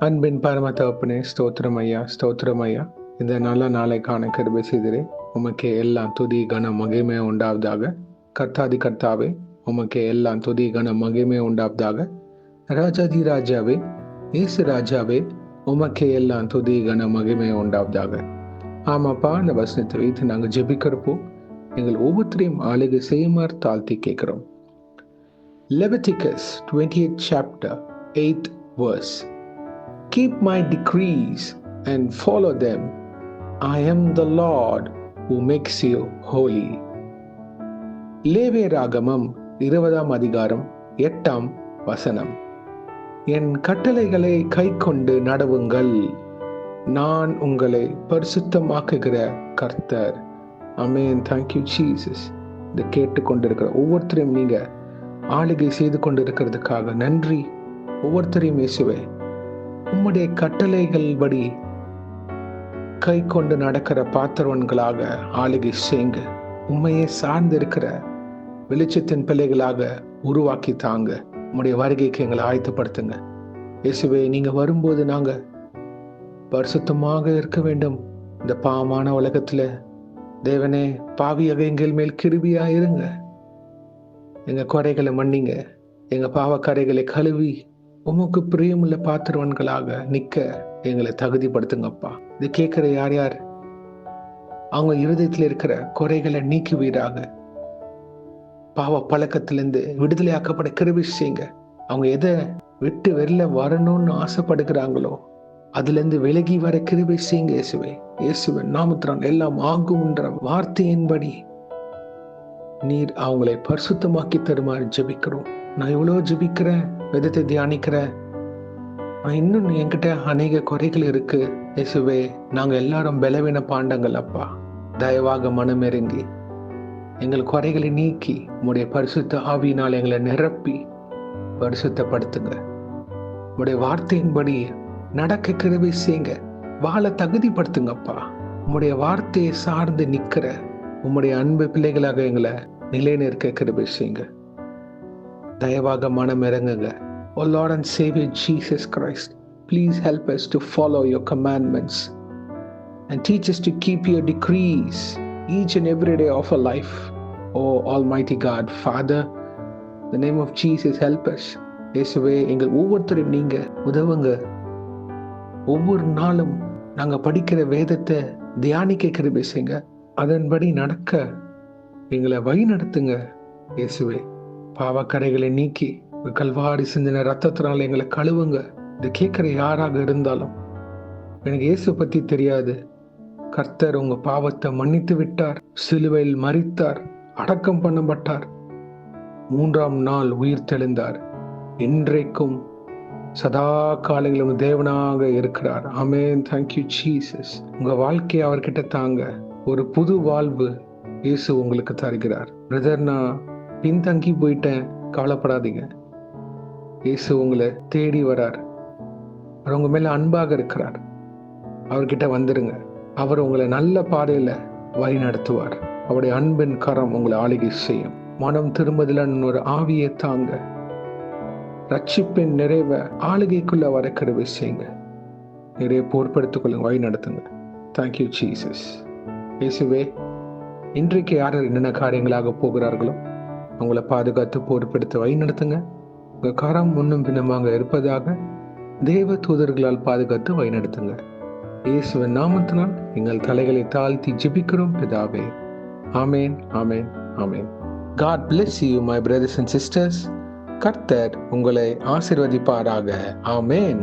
அன்பின் பரம தகப்பனே, ஸ்தோத்திரம் ஐயா, ஸ்தோத்திரம் ஐயா. இந்த நல்ல நாளை காண கிருபை செய்திரே. உமக்கே எல்லாம் துதி கன மகிமை உண்டாவதாக. கர்த்தாதி கர்த்தாவே, உமக்கே எல்லாம் துதி கன மகிமை உண்டாவதாக. ராஜாதி ராஜாவே, இயேசு ராஜாவே, உமக்கே எல்லாம் துதி கன மகிமை உண்டாவதாக. ஆமாப்பா, இந்த வசனத்தை வைத்து நாங்கள் ஜெபிக்கிறப்போ எங்கள் ஒவ்வொருத்தரையும் ஆளுகை செய்யுமாறு தாழ்த்தி கேட்கிறோம். Leviticus 28th chapter 8th verse. Keep my decrees and follow them. I am the Lord who makes you holy. லேவியராகமம் 20ஆம் அதிகாரம் 8ஆம் வசனம். என் கட்டளைகளை கைக்கொண்டு நடவுங்கள், நான் உங்களை பரிசுத்தமாக்குகிற கர்த்தர். ஆமென். Thank you Jesus. இதை கேட்டுக்கொண்டிருக்கிற ஒவ்வொருத்தரையும் நீங்க ஆளுகை செய்து கொண்டிருக்கிறதுக்காக நன்றி. ஒவ்வொருத்தரையும் இயேசுவே, உம்முடைய கட்டளைகள் படி கை கொண்டு நடக்கிற பாத்திரவன்களாக ஆளுகை செய்யுங்க. உண்மையை சார்ந்து இருக்கிற வெளிச்சத்தின் பிள்ளைகளாக உருவாக்கி தாங்க. உம்முடைய வருகைக்கு எங்களை ஆயத்தப்படுத்துங்க இயேசுவே. நீங்க வரும்போது நாங்க பரிசுத்தமாக இருக்க வேண்டும். இந்த பாவமான உலகத்துல தேவனே, பாவியாக எங்கள் மேல் கிருபியா இருங்க. எங்க குறைகளை மன்னிங்க. எங்க பாவக்கரைகளை கழுவி உமக்கு பிரியமுள்ள பாத்திரவன்களாக நிக்க எங்களை தகுதிப்படுத்துங்கப்பா. இது கேட்கிற யார் யார் அவங்க இருதயத்தில் இருக்கிற குறைகளை நீக்குவீராக. பாவ பழக்கத்திலிருந்து விடுதலை ஆக்கப்பட கிருபை செய்யுங்க. அவங்க எதை விட்டு வெளில வரணும்னு ஆசைப்படுகிறாங்களோ அதுல இருந்து விலகி வர கிருபை செய்யுங்க இயேசுவே. இயேசுவின் நாமத்தினால் எல்லாம் ஆகும்ன்ற வார்த்தையின்படி நீர் அவங்களை பரிசுத்தமாக்கி தருமாறு ஜெபிக்கிறோம். நான் எவ்வளவு ஜெபிக்கிறேன், வேதத்தை தியானிக்கிறேன், இன்னும் என்கிட்ட அநேக குறைகள் இருக்கு இயேசுவே. நாங்க எல்லாரும் பலவீன பாண்டங்கள் அப்பா. தயவாக மனமிறங்கி எங்கள் குறைகளை நீக்கி உம்முடைய பரிசுத்த ஆவியினால் எங்களை நிரப்பி பரிசுத்தப்படுத்துங்க. உம்முடைய வார்த்தையின்படி நடக்க கிருபை செய்யுங்க. வாழ தகுதிப்படுத்துங்கப்பா. உம்முடைய வார்த்தையை சார்ந்து நிக்கிற உம்முடைய அன்பு பிள்ளைகளாக எங்களை நிலைநிற்க கிருபை செய்யுங்க. தயவாக மனம் இறங்குங்க. O Lord and Savior Jesus Christ, please help us to follow your commandments and teach us to keep your decrees each and every day of our life. Oh Almighty God, Father, in the name of Jesus, help us. இயேசுவே, எங்கள் ஒவ்வொருத்தரையும் நீங்க உதவுங்க. ஒவ்வொரு நாளும் நாங்க படிக்கிற வேதத்தை தியானிக்க கிருபை செய்யுங்க. அதன்படி நடக்க எங்களை வழி நடத்துங்க இயேசுவே. பாவக்கரைகளை நீக்கி கல்வாரி சிந்தின ரத்தத்தினால எங்களை கழுவுங்க. இதை கேட்கிற யாராக இருந்தாலும், எனக்கு இயேசு பத்தி தெரியாது, கர்த்தர் உங்க பாவத்தை மன்னித்து விட்டார், சிலுவையில் மரித்தார், அடக்கம் பண்ணப்பட்டார், 3ஆம் நாள் உயிர் தெழுந்தார், இன்றைக்கும் சதா காலங்களிலும் தேவனாக இருக்கிறார். ஆமென். Thank you Jesus. உங்க வாழ்க்கையை அவர்கிட்ட தாங்க. ஒரு புது வாழ்வு இயேசு உங்களுக்கு தருகிறார். பிரதர், நான் பின்தங்கி போயிட்டேன், கவலைப்படாதீங்க. இயேசு உங்களை தேடி வரார். அவர் உங்க மேல அன்பாக இருக்கிறார். அவர்கிட்ட வந்துருங்க. அவர் உங்களை நல்ல பாதையில வழி நடத்துவார். அவருடைய அன்பின் கரம் உங்களை ஆளுகை செய்யும். மனம் திரும்புதலன் ஒரு ஆவியை தாங்க. ரட்சிப்பின் நிறைவ ஆளுகைக்குள்ள வர கிருபை செய்யுங்க. நிறைய பொறுப்படுத்திக் கொள்ளுங்க, வழி நடத்துங்க. Thank you Jesus. இயேசுவே, இன்றைக்கு யார் என்னென்ன காரியங்களாக போகிறார்களோ அவங்கள பாதுகாத்து பொறுப்படுத்த வழி நடத்துங்க. உங்க கரம் முன்னும் பின்னமாக இருப்பதாக தேவ தூதர்களால் பாதுகாத்து வழி நடத்துங்க. இயேசுவின் நாமத்தினால் எங்கள் தலைகளை தாழ்த்தி ஜெபிக்கிறோம் பிதாவே. ஆமேன், ஆமேன், ஆமேன். God bless you, my brothers and sisters. கர்த்தர் உங்களை ஆசீர்வதிப்பாராக. ஆமேன்.